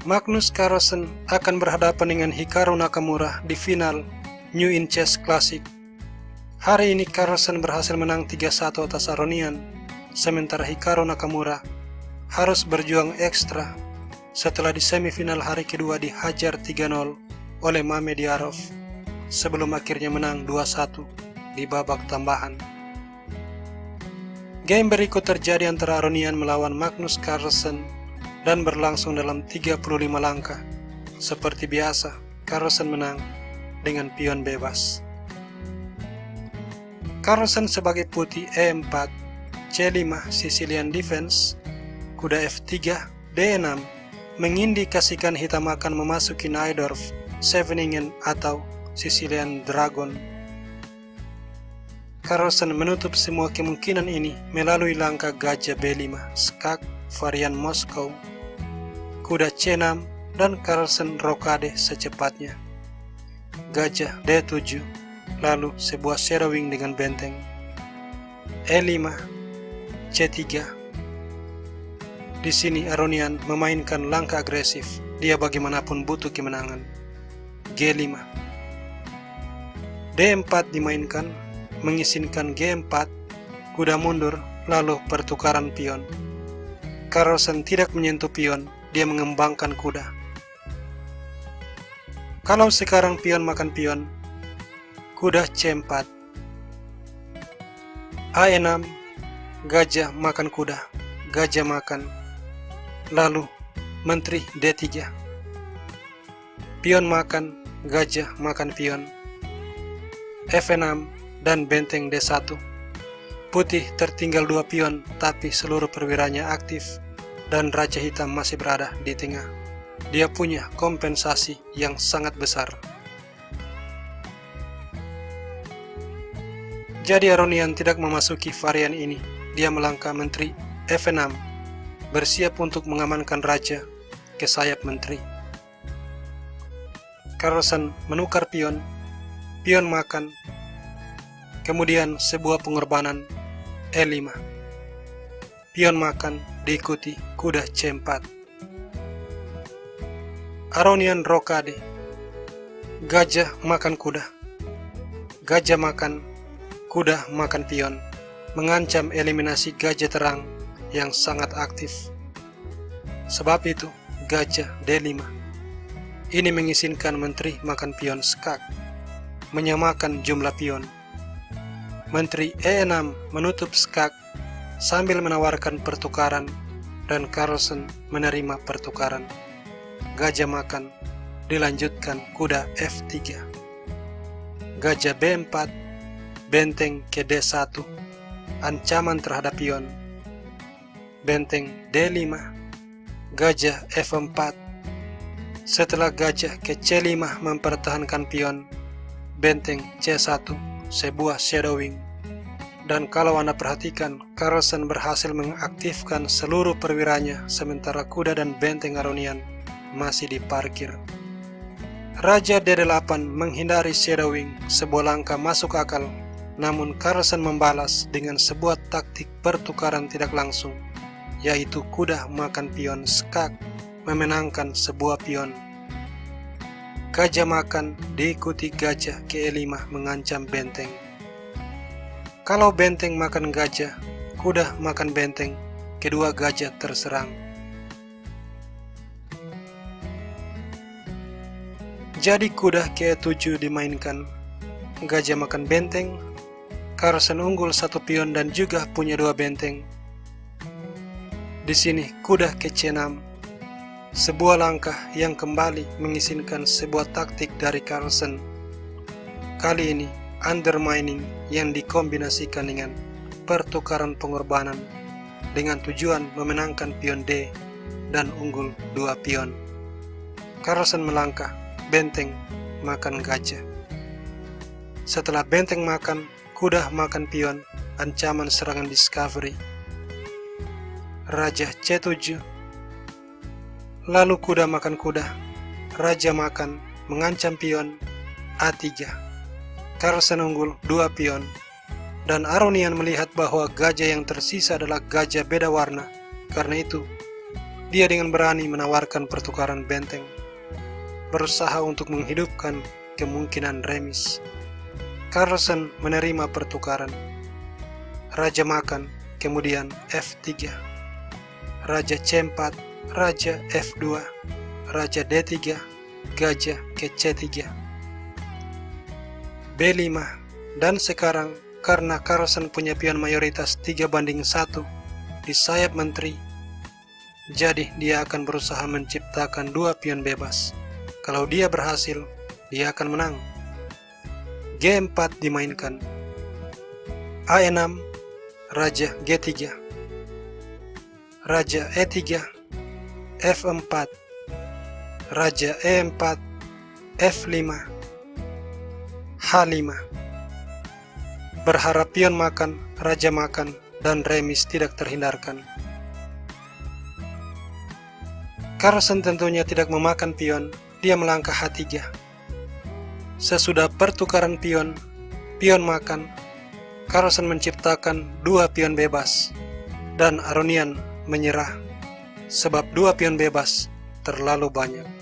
Magnus Carlsen akan berhadapan dengan Hikaru Nakamura di final New In Chess Classic. Hari ini Carlsen berhasil menang 3-1 atas Aronian, sementara Hikaru Nakamura harus berjuang ekstra setelah di semifinal hari kedua dihajar 3-0 oleh Mamediyarov sebelum akhirnya menang 2-1 di babak tambahan. Game berikut terjadi antara Aronian melawan Magnus Carlsen dan berlangsung dalam 35 langkah. Seperti biasa, Carlsen menang dengan pion bebas. Carlsen sebagai putih E4, C5 Sicilian Defense, kuda F3, D6 mengindikasikan hitam akan memasuki Najdorf, Scheveningen atau Sicilian Dragon. Carlsen menutup semua kemungkinan ini melalui langkah gajah B5, skak varian Moskow, kuda C6 dan Carlsen rokade secepatnya. Gajah D7, lalu sebuah shadowing dengan benteng. E5, C3. Di sini Aronian memainkan langkah agresif, dia bagaimanapun butuh kemenangan. G5. D4 dimainkan, mengizinkan G4, kuda mundur, lalu pertukaran pion. Carlsen tidak menyentuh pion, dia mengembangkan kuda. Kalau sekarang pion makan pion, kuda C4, A6, gajah makan kuda, gajah makan, lalu menteri D3, pion makan, gajah makan pion, F6 dan benteng D1. Putih tertinggal 2 pion, tapi seluruh perwiranya aktif dan Raja Hitam masih berada di tengah. Dia punya kompensasi yang sangat besar. Jadi Aronian tidak memasuki varian ini. Dia melangkah menteri F6, bersiap untuk mengamankan raja ke sayap menteri. Carlsen menukar pion, pion makan, kemudian sebuah pengorbanan E5. Pion makan diikuti kuda C4. Aronian rokade, gajah makan kuda, gajah makan, kuda makan pion, mengancam eliminasi gajah terang yang sangat aktif. Sebab itu gajah D5. Ini mengizinkan menteri makan pion skak, menyamakan jumlah pion. Menteri E6 menutup skak sambil menawarkan pertukaran dan Carlsen menerima pertukaran. Gajah makan, dilanjutkan kuda F3. Gajah B4, benteng ke D1, ancaman terhadap pion. Benteng D5, gajah F4. Setelah gajah ke C5 mempertahankan pion, benteng C1, sebuah shadowing. Dan kalau Anda perhatikan, Carlsen berhasil mengaktifkan seluruh perwiranya sementara kuda dan benteng Aronian masih diparkir. Raja D8 menghindari shadowing, sebuah langkah masuk akal, namun Carlsen membalas dengan sebuah taktik pertukaran tidak langsung, yaitu kuda makan pion skak, memenangkan sebuah pion. Gajah makan diikuti gajah ke E5 mengancam benteng. Kalau benteng makan gajah, kuda makan benteng, kedua gajah terserang. Jadi kuda ke E7 dimainkan, gajah makan benteng, Carlsen unggul 1 pion dan juga punya 2 benteng. Di sini kuda ke C6, sebuah langkah yang kembali mengizinkan sebuah taktik dari Carlsen. Kali ini undermining yang dikombinasikan dengan pertukaran pengorbanan dengan tujuan memenangkan pion D dan unggul 2 pion. Carlsen melangkah, benteng makan gajah. Setelah benteng makan, kuda makan pion, ancaman serangan discovery. Raja C7, lalu kuda makan kuda, raja makan, mengancam pion, A3. Carlsen unggul 2 pion, dan Aronian melihat bahwa gajah yang tersisa adalah gajah beda warna. Karena itu, Dia dengan berani menawarkan pertukaran benteng, berusaha untuk menghidupkan kemungkinan remis. Carlsen menerima pertukaran. Raja makan, kemudian F3. Raja C4, Raja F2, Raja D3, gajah ke C3. B5, dan sekarang karena Carlsen punya pion mayoritas 3-1 di sayap menteri, jadi dia akan berusaha menciptakan 2 pion bebas. Kalau dia berhasil, dia akan menang. G4 dimainkan. A6, Raja G3, Raja E3, F4, Raja E4, F5, H5. Berharap pion makan, raja makan, dan remis tidak terhindarkan. Carlsen tentunya tidak memakan pion, dia melangkah H3. Sesudah pertukaran pion, pion makan, Carlsen menciptakan 2 pion bebas, dan Aronian menyerah, sebab 2 pion bebas terlalu banyak.